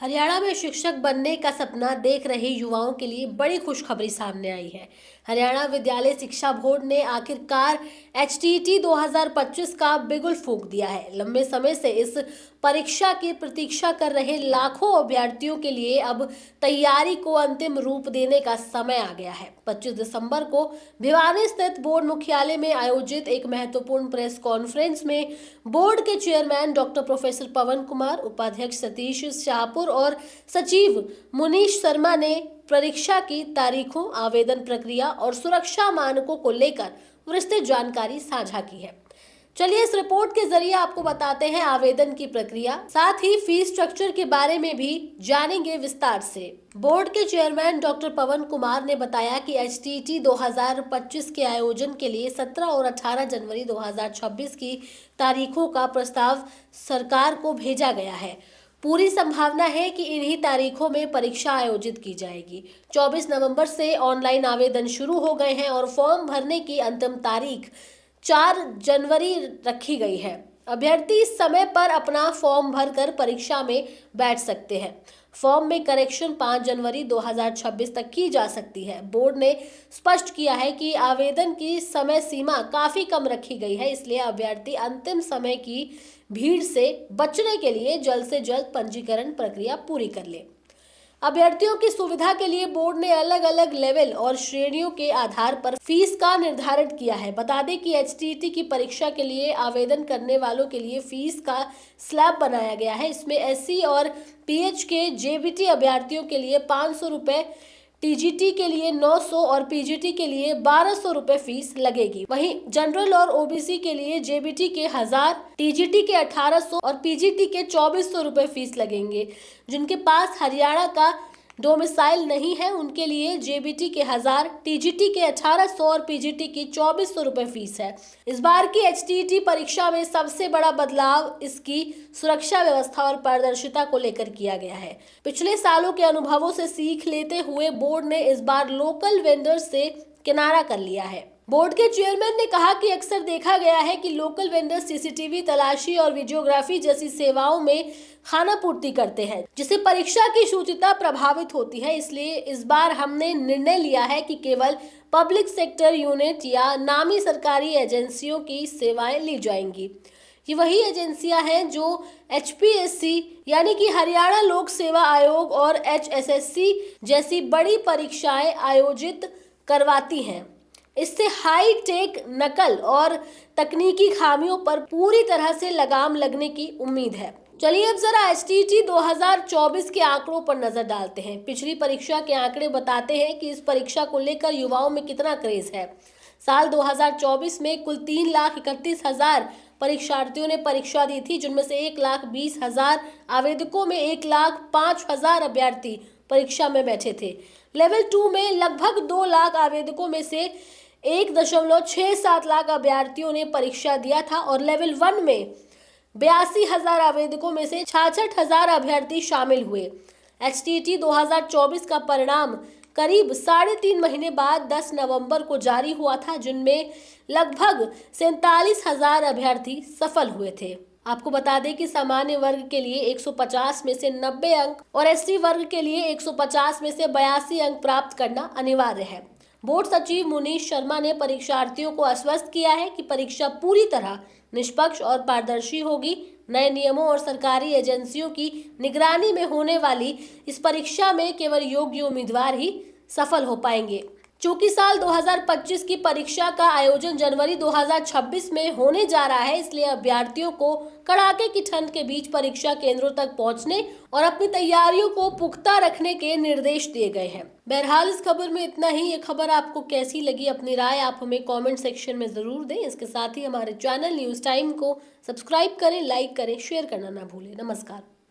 हरियाणा में शिक्षक बनने का सपना देख रहे युवाओं के लिए बड़ी खुशखबरी सामने आई है। हरियाणा विद्यालय शिक्षा बोर्ड ने आखिरकार एचटीईटी 2025 का बिगुल फूंक दिया है। लंबे समय से इस परीक्षा की प्रतीक्षा कर रहे लाखों अभ्यर्थियों के लिए अब तैयारी को अंतिम रूप देने का समय आ गया है। 25 दिसंबर को भिवानी स्थित बोर्ड मुख्यालय में आयोजित एक महत्वपूर्ण प्रेस कॉन्फ्रेंस में बोर्ड के चेयरमैन डॉक्टर प्रोफेसर पवन कुमार, उपाध्यक्ष सतीश शाहपुर और सचिव मुनीश शर्मा ने परीक्षा की तारीखों, आवेदन प्रक्रिया और सुरक्षा मानकों को लेकर विस्तृत जानकारी साझा की है। चलिए इस रिपोर्ट के जरिए आपको बताते हैं आवेदन की प्रक्रिया, साथ ही फीस स्ट्रक्चर के बारे में भी जानेंगे विस्तार से। बोर्ड के चेयरमैन डॉक्टर पवन कुमार ने बताया कि एचटीईटी 2025 के आयोजन के लिए 17 और 18 जनवरी 2026 की तारीखों का प्रस्ताव सरकार को भेजा गया है। पूरी संभावना है कि इन्हीं तारीखों में परीक्षा आयोजित की जाएगी। 24 नवंबर से ऑनलाइन आवेदन शुरू हो गए हैं और फॉर्म भरने की अंतिम तारीख 4 जनवरी रखी गई है। अभ्यर्थी समय पर अपना फॉर्म भरकर परीक्षा में बैठ सकते हैं। फॉर्म में करेक्शन 5 जनवरी 2026 तक की जा सकती है। बोर्ड ने स्पष्ट किया है कि आवेदन की समय सीमा काफी कम रखी गई है, इसलिए अभ्यर्थी अंतिम समय की भीड़ से बचने के लिए जल्द से जल्द पंजीकरण प्रक्रिया पूरी कर ले। अभ्यर्थियों की सुविधा के लिए बोर्ड ने अलग अलग लेवल और श्रेणियों के आधार पर फीस का निर्धारण किया है। बता दें कि एचटीईटी की परीक्षा के लिए आवेदन करने वालों के लिए फीस का स्लैब बनाया गया है। इसमें एससी और पीएच के जेबीटी अभ्यर्थियों के लिए 500 रुपए, टीजीटी के लिए 900 और पीजीटी के लिए 1200 रुपए फीस लगेगी। वहीं जनरल और ओबीसी के लिए जेबीटी के 1000, टीजीटी के 1800 और पीजीटी के 2400 रुपए फीस लगेंगे। जिनके पास हरियाणा का डोमिसाइल नहीं है उनके लिए जेबीटी के 1000, टीजीटी के 1800 और पीजीटी की 2400 रुपए फीस है। इस बार की एचटीईटी परीक्षा में सबसे बड़ा बदलाव इसकी सुरक्षा व्यवस्था और पारदर्शिता को लेकर किया गया है। पिछले सालों के अनुभवों से सीख लेते हुए बोर्ड ने इस बार लोकल वेंडर्स से किनारा कर लिया है। बोर्ड के चेयरमैन ने कहा कि अक्सर देखा गया है कि लोकल वेंडर सीसीटीवी, तलाशी और वीडियोग्राफी जैसी सेवाओं में खाना पूर्ति करते हैं, जिससे परीक्षा की शुचिता प्रभावित होती है। इसलिए इस बार हमने निर्णय लिया है कि केवल पब्लिक सेक्टर यूनिट या नामी सरकारी एजेंसियों की सेवाएं ली जाएंगी। ये वही एजेंसियां हैं जो एचपीएससी यानी कि हरियाणा लोक सेवा आयोग और एचएसएससी जैसी बड़ी परीक्षाएं आयोजित करवाती हैं। इससे हाई टेक नकल और तकनीकी खामियों पर पूरी तरह से लगाम लगने की उम्मीद है। चलिए अब जरा एचटीईटी 2024 के आंकड़ों पर नजर डालते हैं। पिछली परीक्षा के आंकड़े बताते हैं कि इस परीक्षा को लेकर युवाओं में कितना क्रेज है। साल 2024 में कुल 3,31,000 परीक्षार्थियों ने परीक्षा दी थी, जिनमें से 1,20,000 आवेदकों में 1,05,000 अभ्यर्थी परीक्षा में बैठे थे। लेवल 2 में लगभग 2 लाख आवेदकों में से 1.67 लाख अभ्यर्थियों ने परीक्षा दिया था और लेवल 1 में 82,000 आवेदकों में से 66,000 अभ्यर्थी शामिल हुए। एचटीईटी 2024 का परिणाम करीब 3.5 महीने बाद 10 नवंबर को जारी हुआ था, जिनमें लगभग 47,000 अभ्यर्थी सफल हुए थे। आपको बता दें कि सामान्य वर्ग के लिए 150 में से 90 अंक और एसटी वर्ग के लिए 150 में से 82 अंक प्राप्त करना अनिवार्य है। बोर्ड सचिव मुनीश शर्मा ने परीक्षार्थियों को आश्वस्त किया है कि परीक्षा पूरी तरह निष्पक्ष और पारदर्शी होगी। नए नियमों और सरकारी एजेंसियों की निगरानी में होने वाली इस परीक्षा में केवल योग्य उम्मीदवार ही सफल हो पाएंगे। चूंकि साल 2025 की परीक्षा का आयोजन जनवरी 2026 में होने जा रहा है, इसलिए अभ्यर्थियों को कड़ाके की ठंड के बीच परीक्षा केंद्रों तक पहुंचने और अपनी तैयारियों को पुख्ता रखने के निर्देश दिए गए हैं। बहरहाल इस खबर में इतना ही। ये खबर आपको कैसी लगी, अपनी राय आप हमें कमेंट सेक्शन में जरूर दें। इसके साथ ही हमारे चैनल न्यूज टाइम को सब्सक्राइब करें, लाइक करें, शेयर करना ना भूलें। नमस्कार।